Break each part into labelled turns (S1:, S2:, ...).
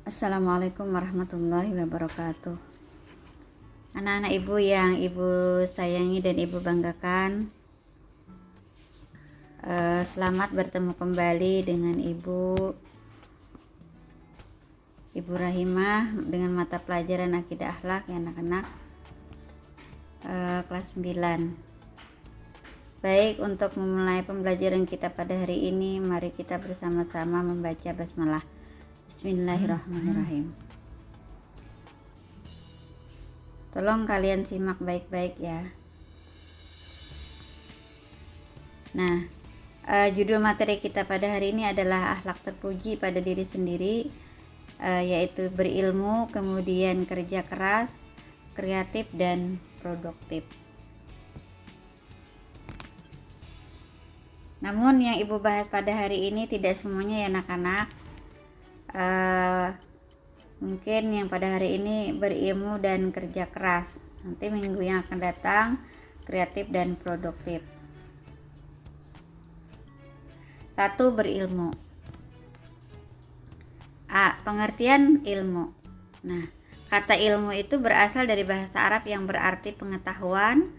S1: Assalamualaikum warahmatullahi wabarakatuh. Anak-anak ibu yang ibu sayangi dan ibu banggakan, selamat bertemu kembali dengan ibu Rahimah dengan mata pelajaran akidah akhlak ya anak-anak, kelas 9. Baik, untuk memulai pembelajaran kita pada hari ini, mari kita bersama-sama membaca basmalah. Bismillahirrahmanirrahim. Tolong kalian simak baik-baik ya. Nah, judul materi kita pada hari ini adalah akhlak terpuji pada diri sendiri, yaitu berilmu, kemudian kerja keras, kreatif, dan produktif. Namun yang ibu bahas pada hari ini tidak semuanya ya anak-anak. Mungkin yang pada hari ini berilmu dan kerja keras, nanti minggu yang akan datang kreatif dan produktif. 1. Berilmu. A. Pengertian ilmu. Nah, kata ilmu itu berasal dari bahasa Arab yang berarti pengetahuan,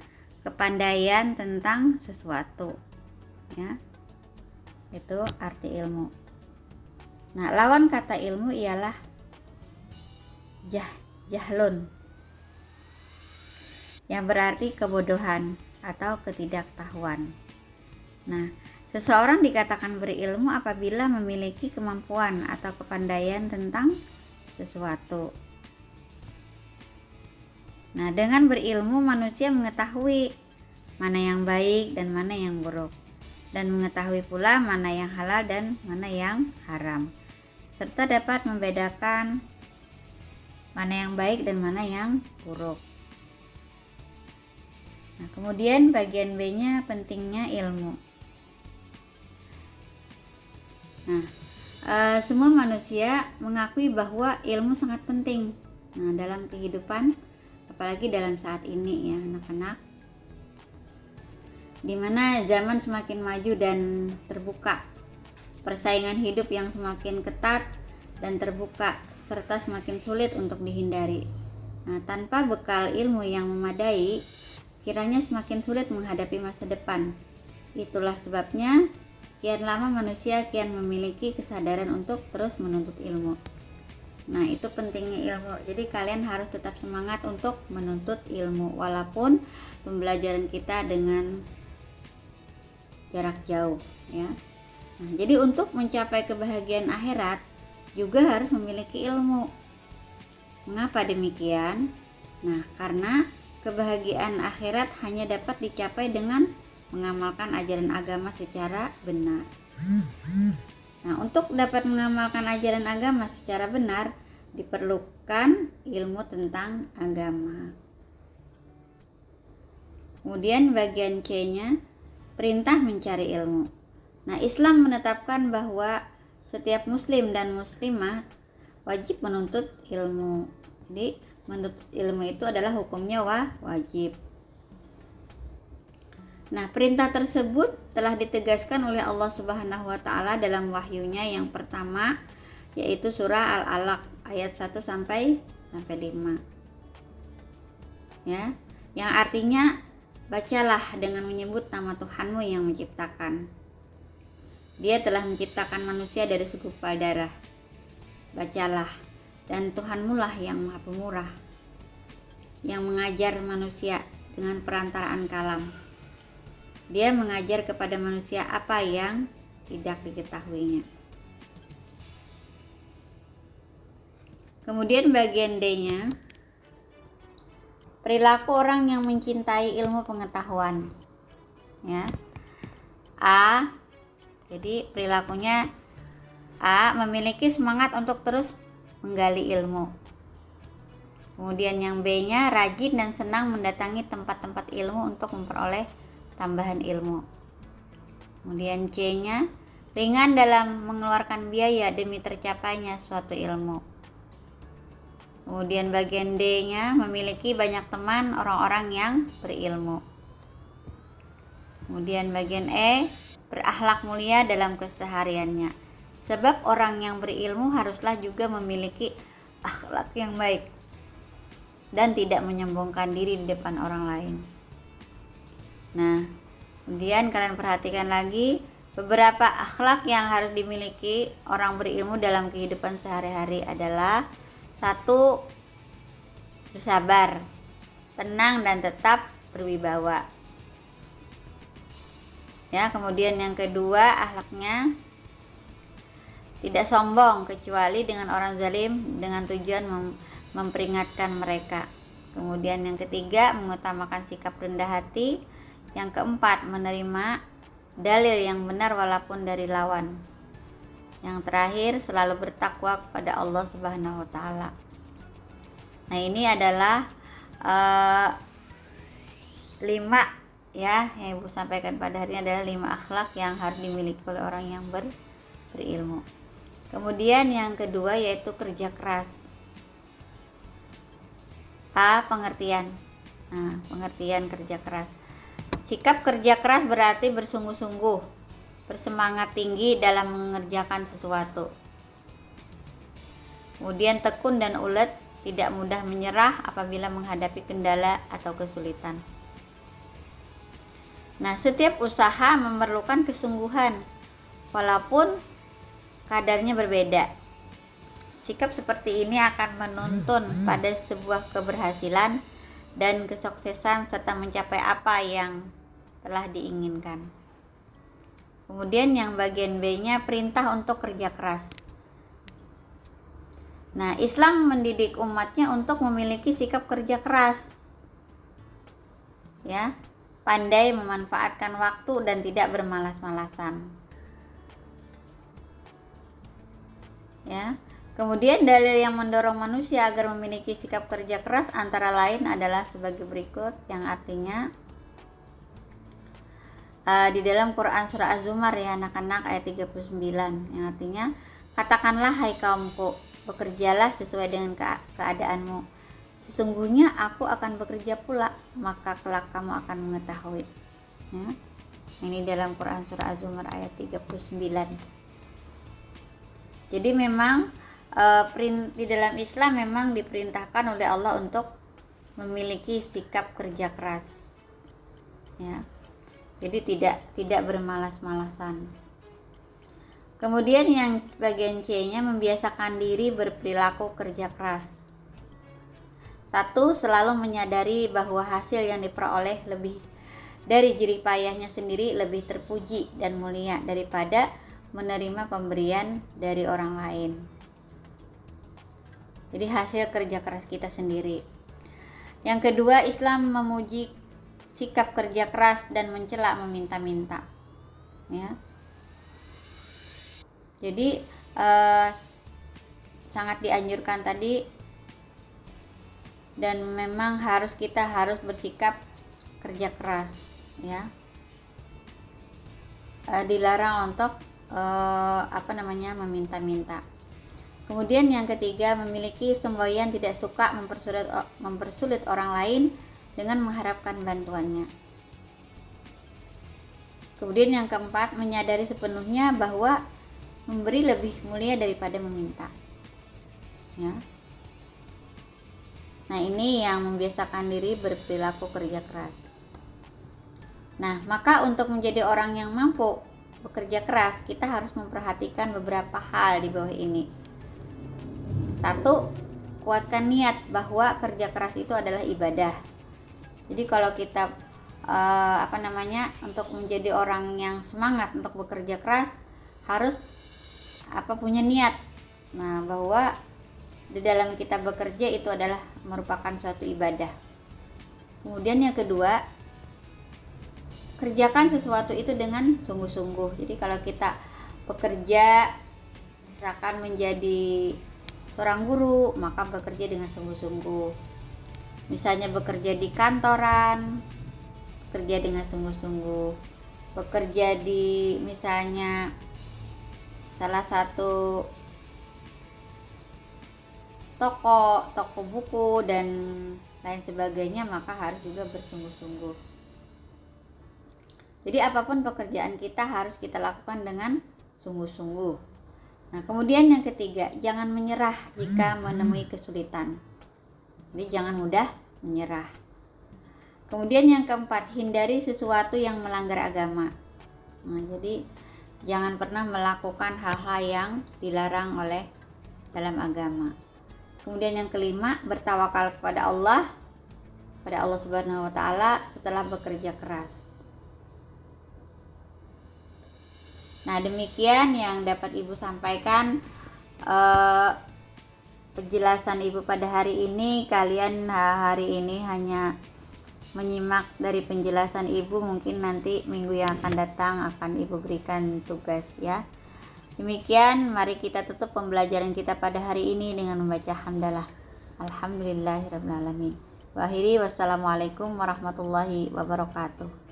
S1: kepandaian tentang sesuatu ya, itu arti ilmu. Nah, lawan kata ilmu ialah jahlun, yang berarti kebodohan atau ketidaktahuan. Nah, seseorang dikatakan berilmu apabila memiliki kemampuan atau kepandaian tentang sesuatu. Nah, dengan berilmu manusia mengetahui mana yang baik dan mana yang buruk, dan mengetahui pula mana yang halal dan mana yang haram, serta dapat membedakan mana yang baik dan mana yang buruk. Nah, kemudian bagian B-nya pentingnya ilmu. Nah, semua manusia mengakui bahwa ilmu sangat penting. Nah, dalam kehidupan, apalagi dalam saat ini ya anak-anak, dimana zaman semakin maju dan terbuka, persaingan hidup yang semakin ketat dan terbuka, serta semakin sulit untuk dihindari. Nah, tanpa bekal ilmu yang memadai, kiranya semakin sulit menghadapi masa depan. Itulah sebabnya kian lama manusia kian memiliki kesadaran untuk terus menuntut ilmu. Nah, itu pentingnya ilmu. Jadi kalian harus tetap semangat untuk menuntut ilmu walaupun pembelajaran kita dengan jarak jauh ya. Nah, jadi untuk mencapai kebahagiaan akhirat juga harus memiliki ilmu. Mengapa demikian? Nah, karena kebahagiaan akhirat hanya dapat dicapai dengan mengamalkan ajaran agama secara benar. Nah, untuk dapat mengamalkan ajaran agama secara benar diperlukan ilmu tentang agama. Kemudian bagian C-nya perintah mencari ilmu. Nah, Islam menetapkan bahwa setiap muslim dan muslimah wajib menuntut ilmu. Jadi menuntut ilmu itu adalah hukumnya wajib. Nah, perintah tersebut telah ditegaskan oleh Allah Subhanahu wa taala dalam wahyunya yang pertama, yaitu surah Al-Alaq ayat 1 sampai 5. Ya, yang artinya bacalah dengan menyebut nama Tuhanmu yang menciptakan. Dia telah menciptakan manusia dari segumpal darah. Bacalah, dan Tuhanmu lah yang Maha Pemurah, yang mengajar manusia dengan perantaraan kalam. Dia mengajar kepada manusia apa yang tidak diketahuinya. Kemudian bagian D-nya, perilaku orang yang mencintai ilmu pengetahuan ya. A, jadi perilakunya A, memiliki semangat untuk terus menggali ilmu. Kemudian yang B-nya, rajin dan senang mendatangi tempat-tempat ilmu untuk memperoleh tambahan ilmu. Kemudian C-nya, ringan dalam mengeluarkan biaya demi tercapainya suatu ilmu. Kemudian bagian D-nya, memiliki banyak teman orang-orang yang berilmu. Kemudian bagian E, berakhlak mulia dalam kesehariannya. Sebab orang yang berilmu haruslah juga memiliki akhlak yang baik dan tidak menyombongkan diri di depan orang lain. Nah, kemudian kalian perhatikan lagi beberapa akhlak yang harus dimiliki orang berilmu dalam kehidupan sehari-hari adalah: 1. Bersabar, tenang dan tetap berwibawa. Ya, kemudian yang kedua, akhlaknya tidak sombong kecuali dengan orang zalim dengan tujuan memperingatkan mereka. Kemudian yang ketiga, mengutamakan sikap rendah hati. Yang keempat, menerima dalil yang benar walaupun dari lawan. Yang terakhir, selalu bertakwa kepada Allah Subhanahu wa taala. Nah, ini adalah 5 ya yang Ibu sampaikan pada hari ini, adalah 5 akhlak yang harus dimiliki oleh orang yang berilmu. Kemudian yang kedua yaitu kerja keras. Pengertian. Nah, pengertian kerja keras. Sikap kerja keras berarti bersungguh-sungguh, bersemangat tinggi dalam mengerjakan sesuatu. Kemudian tekun dan ulet, tidak mudah menyerah apabila menghadapi kendala atau kesulitan. Nah, setiap usaha memerlukan kesungguhan walaupun kadarnya berbeda. Sikap seperti ini akan menuntun pada sebuah keberhasilan dan kesuksesan serta mencapai apa yang telah diinginkan. Kemudian yang bagian B-nya, perintah untuk kerja keras. Nah, Islam mendidik umatnya untuk memiliki sikap kerja keras. Ya, pandai memanfaatkan waktu dan tidak bermalas-malasan. Ya. Kemudian dalil yang mendorong manusia agar memiliki sikap kerja keras antara lain adalah sebagai berikut, yang artinya di dalam Quran surah Az-Zumar ya anak-anak, ayat 39, yang artinya, katakanlah hai kaumku, bekerjalah sesuai dengan keadaanmu, sesungguhnya aku akan bekerja pula, maka kelak kamu akan mengetahui. Ya. Ini dalam Quran surah Az-Zumar ayat 39. Jadi memang di dalam Islam memang diperintahkan oleh Allah untuk memiliki sikap kerja keras. Ya. Jadi tidak bermalas-malasan. Kemudian yang bagian C-nya, membiasakan diri berperilaku kerja keras. 1. Selalu menyadari bahwa hasil yang diperoleh lebih dari jerih payahnya sendiri lebih terpuji dan mulia daripada menerima pemberian dari orang lain. Jadi hasil kerja keras kita sendiri. Yang kedua, Islam memuji sikap kerja keras dan mencela meminta-minta. Ya. Jadi sangat dianjurkan tadi, dan memang kita harus bersikap kerja keras. Ya. Dilarang untuk meminta-minta. Kemudian yang ketiga, memiliki semboyan tidak suka mempersulit orang lain dengan mengharapkan bantuannya. Kemudian yang keempat, menyadari sepenuhnya bahwa memberi lebih mulia daripada meminta. Ya. Nah, ini yang membiasakan diri berperilaku kerja keras. Nah, maka untuk menjadi orang yang mampu bekerja keras, kita harus memperhatikan beberapa hal di bawah ini. 1. Kuatkan niat bahwa kerja keras itu adalah ibadah. Jadi kalau kita untuk menjadi orang yang semangat untuk bekerja keras, harus punya niat. Nah, bahwa di dalam kita bekerja itu adalah merupakan suatu ibadah. Kemudian yang kedua, kerjakan sesuatu itu dengan sungguh-sungguh. Jadi kalau kita bekerja, misalkan menjadi seorang guru, maka bekerja dengan sungguh-sungguh. Misalnya bekerja di kantoran, bekerja dengan sungguh-sungguh. Bekerja di misalnya salah satu toko buku dan lain sebagainya, maka harus juga bersungguh-sungguh. Jadi apapun pekerjaan kita harus kita lakukan dengan sungguh-sungguh. Nah, kemudian yang ketiga, jangan menyerah jika menemui kesulitan. Jadi jangan mudah menyerah. Kemudian yang keempat, hindari sesuatu yang melanggar agama. Nah, jadi jangan pernah melakukan hal-hal yang dilarang oleh dalam agama. Kemudian yang kelima, bertawakal kepada Allah Subhanahu wa taala setelah bekerja keras. Nah, demikian yang dapat Ibu sampaikan penjelasan Ibu pada hari ini. Kalian hari ini hanya menyimak dari penjelasan Ibu, mungkin nanti minggu yang akan datang akan Ibu berikan tugas ya. Demikian, mari kita tutup pembelajaran kita pada hari ini dengan membaca hamdalah. Alhamdulillahirabbil alamin. Wa akhiri, wassalamualaikum warahmatullahi wabarakatuh.